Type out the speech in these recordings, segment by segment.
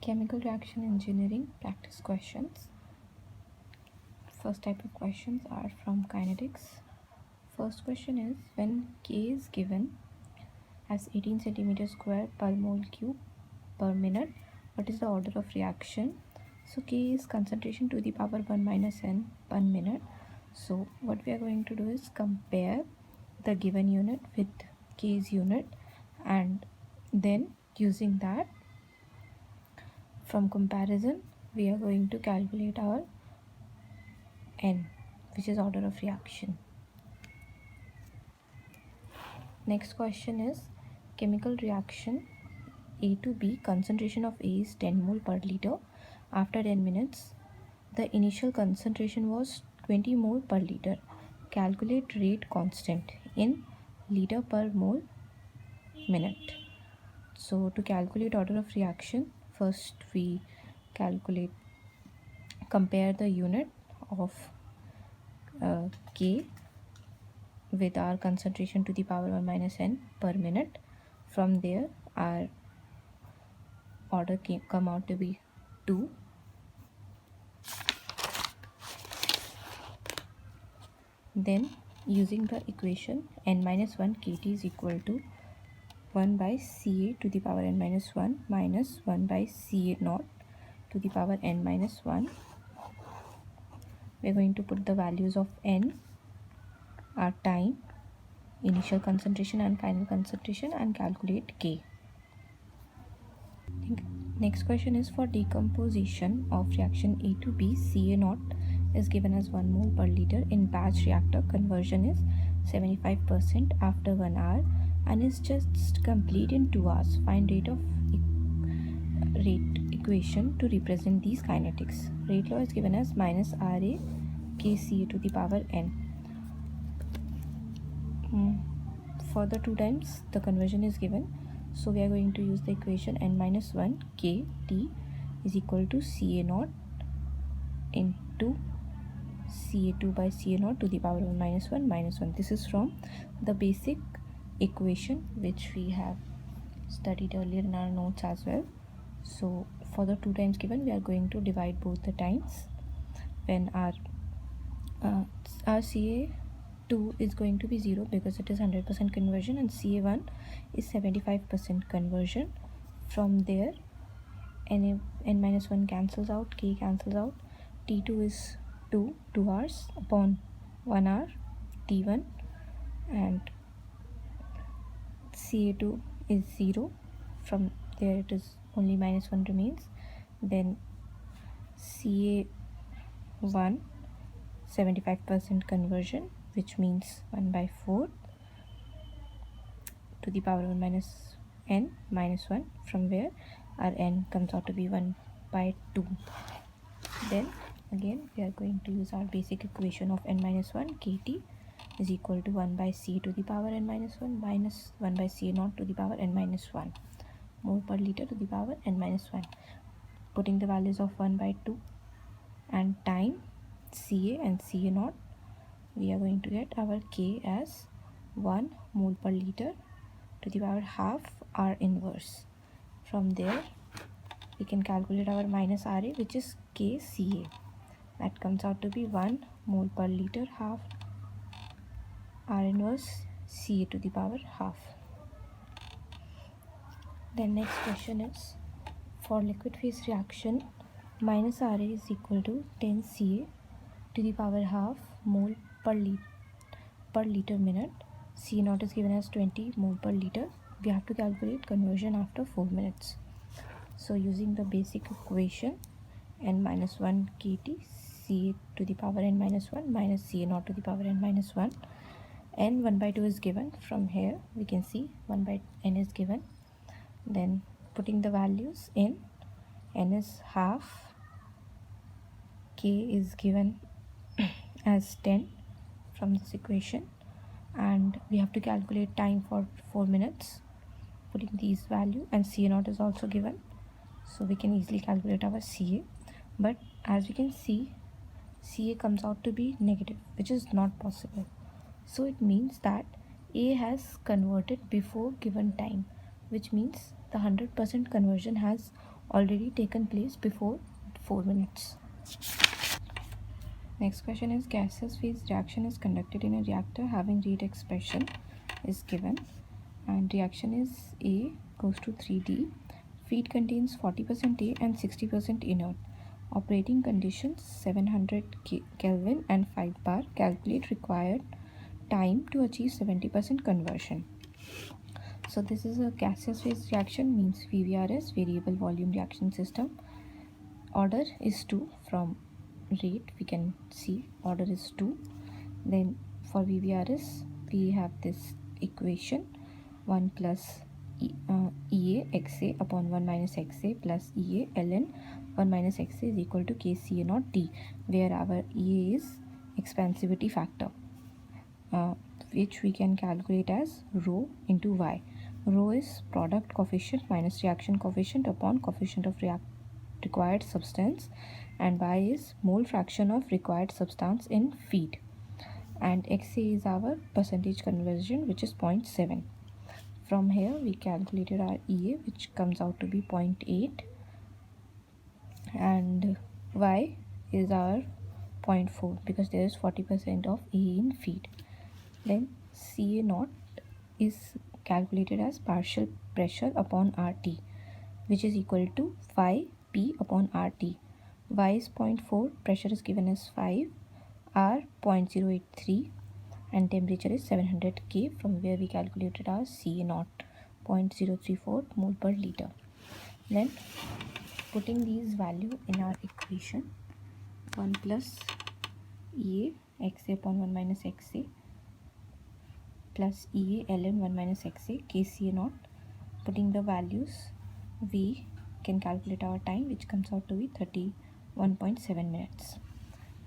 Chemical reaction engineering practice questions. First type of questions are from kinetics. First question is, when K is given as 18 centimeters square per mole cube per minute, what is the order of reaction? So K is concentration to the power 1 minus n per minute. So what we are going to do is compare the given unit with K's unit, and then using that, from comparison, we are going to calculate our n, which is order of reaction. Next question is, chemical reaction A to B, concentration of A is 10 mole per liter. After 10 minutes, the initial concentration was 20 mole per liter. Calculate rate constant in liter per mole minute. So to calculate order of reaction, first we compare the unit of K with our concentration to the power 1 minus n per minute. From there, our order come out to be 2. Then using the equation, n minus 1 kt is equal to 1 by Ca to the power n minus 1 minus 1 by Ca naught to the power n minus 1. We're going to put the values of n, our time, initial concentration and final concentration, and calculate K. Next question is, for decomposition of reaction A to B, Ca naught is given as 1 mole per liter. In batch reactor, conversion is 75% after 1 hour and is just complete in 2 hours. Find rate equation to represent these kinetics. Rate law is given as minus Ra Kca to the power n. For the 2 times, the conversion is given. So we are going to use the equation n minus 1 kt is equal to Ca naught into Ca2 by Ca naught to the power 1 minus 1 minus 1. This is from the basic equation which we have studied earlier in our notes as well. So for the 2 times given, we are going to divide both the times. When our Ca2 is going to be 0 because it is 100% conversion, and Ca1 is 75% conversion. From there, n minus 1 cancels out, K cancels out, T2 is 2 hours upon 1 hour, T1, and Ca2 is 0. From there it is only minus 1 remains. Then Ca1 75% conversion, which means 1 by 4 to the power 1 minus n minus 1, from where our n comes out to be 1 by 2. Then again we are going to use our basic equation of n minus 1 kt is equal to 1 by C to the power n minus 1 minus 1 by C naught to the power n minus 1 mole per liter to the power n minus 1. Putting the values of 1 by 2 and time, Ca and Ca naught, we are going to get our K as 1 mole per liter to the power half R inverse. From there, we can calculate our minus Ra, which is Kca. That comes out to be 1 mole per liter half R inverse Ca to the power half. Then next question is, for liquid phase reaction, minus Ra is equal to 10 Ca to the power half mole per liter minute. C naught is given as 20 mole per liter. We have to calculate conversion after 4 minutes. So using the basic equation, n minus 1 kt Ca to the power n minus 1 minus Ca naught to the power n minus 1, n 1 by 2 is given. From here we can see 1 by n is given. Then putting the values in, n is half, K is given as 10 from this equation, and we have to calculate time for 4 minutes putting these value, and Ca naught is also given, so we can easily calculate our Ca. But as we can see, Ca comes out to be negative, which is not possible. So it means that A has converted before given time, which means the 100% conversion has already taken place before 4 minutes. Next question is gaseous phase reaction is conducted in a reactor having rate expression is given, and reaction is A goes to 3D. Feed contains 40% A and 60% inert. Operating conditions 700 Kelvin and 5 bar. Calculate required time to achieve 70% conversion. So this is a gaseous phase reaction, means VVRS, variable volume reaction system. Order is 2. From rate we can see order is 2. Then for VVRS we have this equation 1 plus EA XA upon 1 minus XA plus EA ln 1 minus XA is equal to KCA naught D, where our EA is expansivity factor, which we can calculate as rho into Y. Rho is product coefficient minus reaction coefficient upon coefficient of required substance, and Y is mole fraction of required substance in feed, and XA is our percentage conversion, which is 0.7. From here we calculated our EA, which comes out to be 0.8, and Y is our 0.4 because there is 40% of A in feed. Then CA naught is calculated as partial pressure upon RT, which is equal to 5 P upon RT. Y is 0.4, pressure is given as 5, R 0.083, and temperature is 700 K, from where we calculated our CA naught 0.034 mole per liter. Then putting these value in our equation, 1 plus EA XA upon 1 minus XA plus EA ln 1 minus XA KCA naught. Putting the values, we can calculate our time, which comes out to be 31.7 minutes.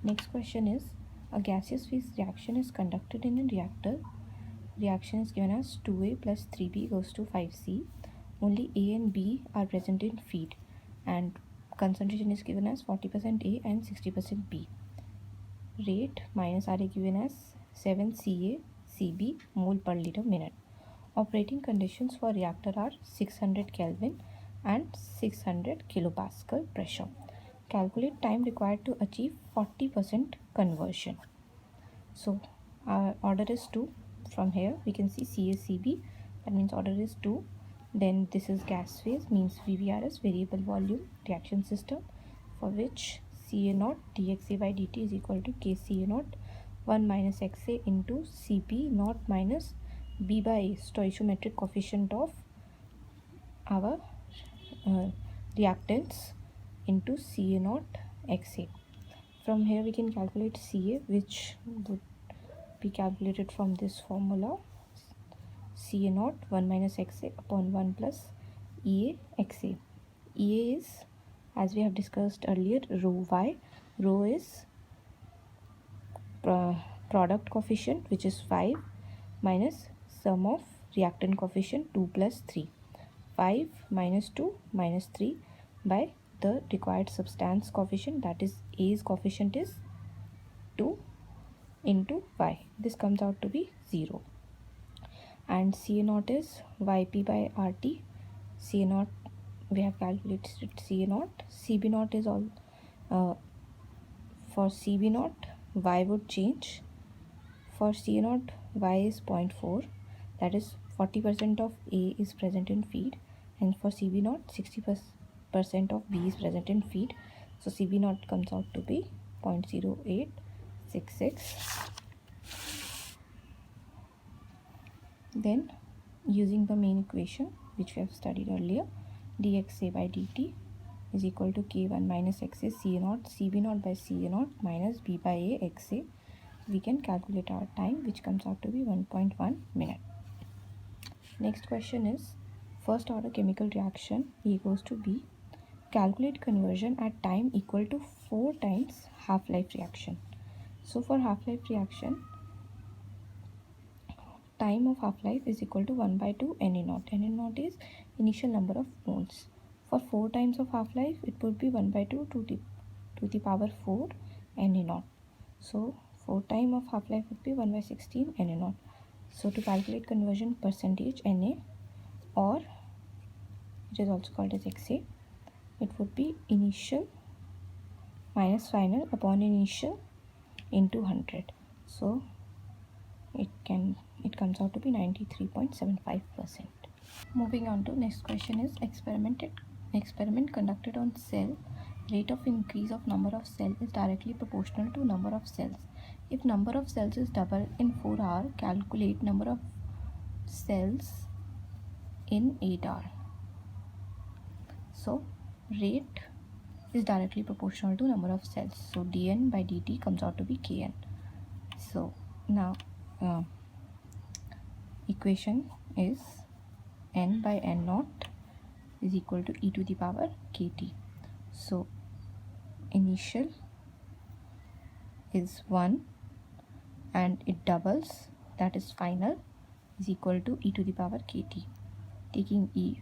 Next question is, a gaseous phase reaction is conducted in a reactor. Reaction is given as 2A plus 3B goes to 5C. Only A and B are present in feed, and concentration is given as 40% A and 60% B. Rate minus RA given as 7 Ca Cb mole per liter minute. Operating conditions for reactor are 600 Kelvin and 600 kilopascal pressure. Calculate time required to achieve 40% conversion. So our order is 2. From here we can see CACB, that means order is 2. Then this is gas phase, means VVRS, variable volume reaction system, for which CA naught dXA by dt is equal to KCA naught 1 minus XA into CP naught minus B by A, stoichiometric coefficient of our reactants, into CA naught XA. From here we can calculate CA, which would be calculated from this formula, CA naught 1 minus XA upon 1 plus EA XA. EA is, as we have discussed earlier, rho Y. Rho is product coefficient, which is 5, minus sum of reactant coefficient 2 plus 3. 5 minus 2 minus 3 by the required substance coefficient, that is A's coefficient is 2 into Y. This comes out to be 0. And CA naught is YP by RT. CA naught, we have calculated CA naught. CB naught is all, for CB naught Y would change. For CA naught Y is 0.4, that is 40% of A is present in feed, and for CB naught 60% of B is present in feed. So CB naught comes out to be 0.0866. Then using the main equation which we have studied earlier, dXA by dt is equal to K1 minus XA CA naught CB naught by CA naught minus B by A XA. We can calculate our time, which comes out to be 1.1 minute. Next question is, first order chemical reaction A goes to B. Calculate conversion at time equal to 4 times half-life reaction. So for half-life reaction, time of half-life is equal to 1 by 2 Na naught. Na naught is initial number of moles. For 4 times of half-life, it would be 1 by 2 to the power 4 Na naught. So 4 time of half-life would be 1 by 16 Na naught. So to calculate conversion percentage Na, or it is also called as XA, it would be initial minus final upon initial into 100. So it comes out to be 93.75%. Moving on to next question is experiment conducted on cell. Rate of increase of number of cell is directly proportional to number of cells. If number of cells is double in 4 hours, calculate number of cells in 8 hours. So rate is directly proportional to number of cells. So dn by dt comes out to be kn. So now equation is n by n naught is equal to e to the power kt. So initial is 1 and it doubles, that is final, is equal to e to the power kt. Taking e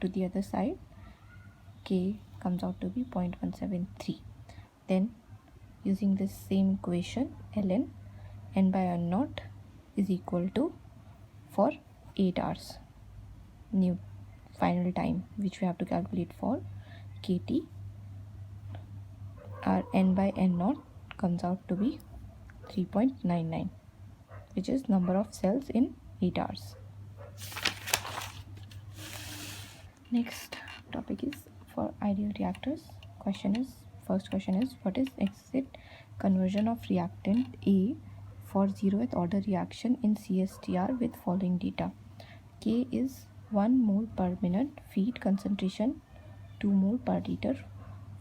to the other side, k comes out to be 0.173. Then using this same equation, ln n by n naught is equal to, for 8 hours, new final time which we have to calculate for kt, our n by n naught comes out to be 3.99, which is number of cells in 8 hours. Next topic is for ideal reactors. First question is what is exit conversion of reactant A for 0th order reaction in CSTR with following data. K is 1 mole per minute, feed concentration 2 mole per liter,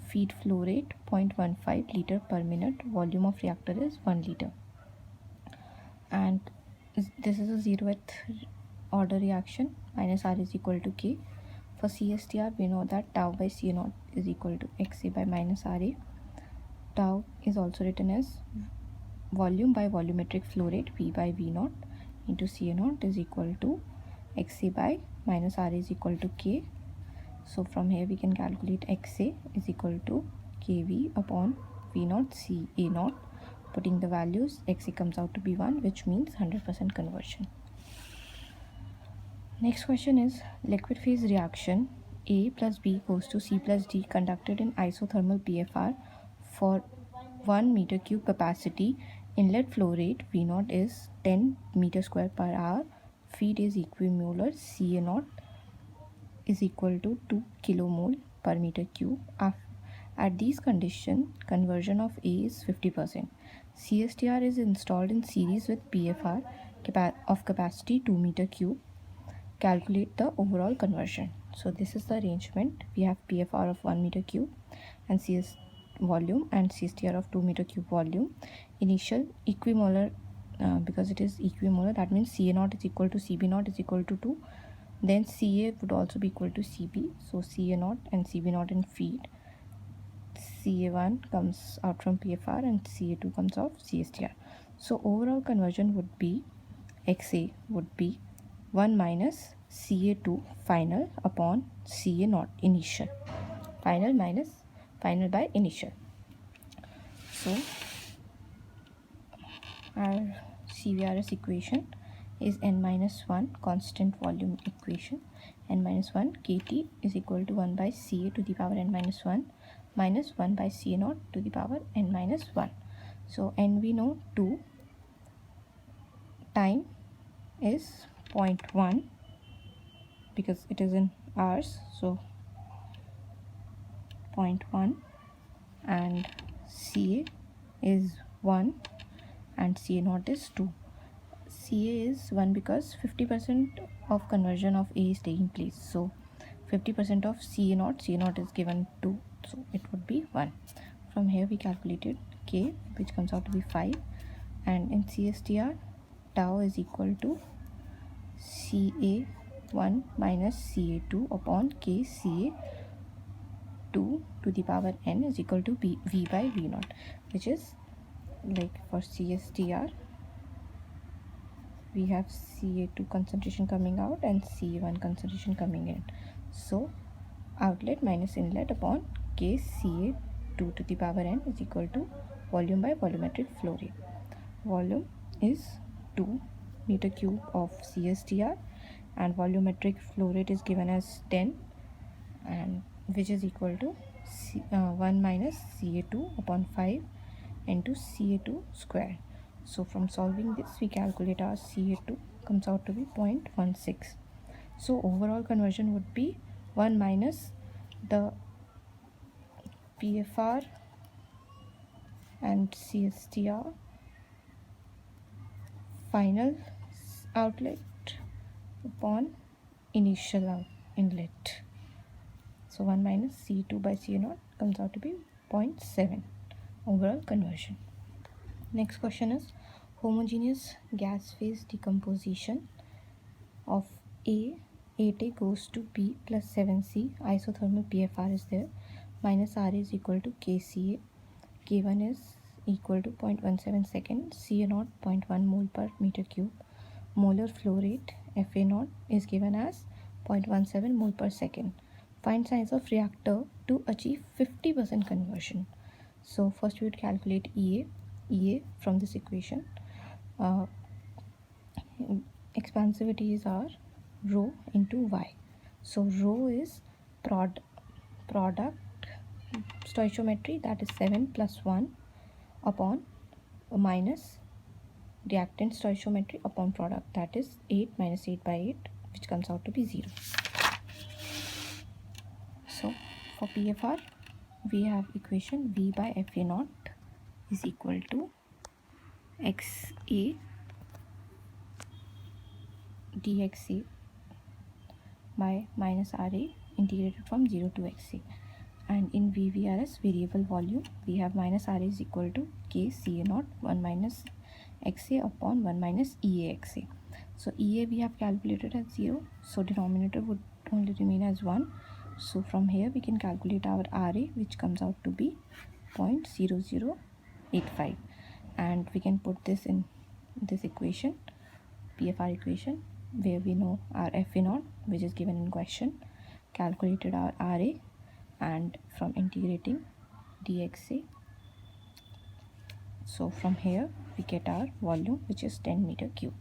feed flow rate 0.15 liter per minute, volume of reactor is 1 liter. And this is a 0th order reaction. Minus R is equal to K. For CSTR, we know that tau by C naught is equal to XA by minus RA. Tau is also written as volume by volumetric flow rate, V by V naught into C naught is equal to XA by minus RA is equal to K. So from here we can calculate XA is equal to KV upon V naught C A naught. Putting the values, XA comes out to be 1, which means 100% conversion. Next question is liquid phase reaction A plus B goes to C plus D conducted in isothermal PFR for 1 meter cube capacity. Inlet flow rate V naught is 10 meter square per hour. Feed is equimolar. Ca naught is equal to 2 kilomole per meter cube. At these conditions, conversion of A is 50%. CSTR is installed in series with PFR of capacity 2 meter cube. Calculate the overall conversion. So this is the arrangement. We have PFR of 1 meter cube and CS volume and CSTR of 2 meter cube volume. Initial equimolar, because it is equimolar, that means Ca naught is equal to Cb naught is equal to 2. Then Ca would also be equal to Cb. So Ca naught and Cb naught in feed. Ca1 comes out from PFR and Ca2 comes off CSTR. So overall conversion would be XA would be 1 minus Ca2 final upon Ca naught initial. Final minus final by initial. So our CVRS equation is n minus 1 constant volume equation. N minus 1 Kt is equal to 1 by Ca to the power n minus 1 minus 1 by Ca naught to the power n minus 1. So n we know 2. Time is 0.1 because it is in hours, so 0.1, and Ca is 1 and Ca naught is 2. Ca is 1 because 50% of conversion of A is taking place, so 50% of Ca naught is given 2, so it would be 1. From here we calculated K, which comes out to be 5, and in CSTR tau is equal to Ca1 minus Ca2 upon K Ca2 to the power n is equal to V by V naught, which is like for CSTR we have Ca2 concentration coming out and Ca1 concentration coming in. So outlet minus inlet upon K Ca2 to the power n is equal to volume by volumetric flow rate. Volume is 2 meter cube of CSTR and volumetric flow rate is given as 10, and which is equal to 1 minus Ca2 upon 5 into Ca2 square. So from solving this, we calculate our Ca2, comes out to be 0.16. So overall conversion would be 1 minus the PFR and CSTR final outlet upon initial inlet. So 1 minus C2 by C0 comes out to be 0.7 overall conversion. Next question is homogeneous gas phase decomposition of A8A goes to B plus 7C. Isothermal PFR is there. Minus R is equal to KCA. K1 is equal to 0.17 second. CA0 0.1 mole per meter cube. Molar flow rate FA0 is given as 0.17 mole per second. Find size of reactor to achieve 50% conversion. So first we would calculate EA from this equation. Expansivities are rho into Y. So rho is product stoichiometry, that is 7 plus 1 upon minus reactant stoichiometry upon product, that is 8 minus 8 by 8, which comes out to be 0. So for PFR, we have equation V by FA0 is equal to XA dXA by minus RA integrated from 0 to XA. And in VVRS, variable volume, we have minus RA is equal to KCA0 1 minus XA upon 1 minus EAXA. So EA we have calculated as 0, so denominator would only remain as 1. So from here we can calculate our RA, which comes out to be 0.0085, and we can put this in this equation, PFR equation, where we know our FA0, which is given in question, calculated our RA, and from integrating dXA, so from here we get our volume, which is 10 meter cube.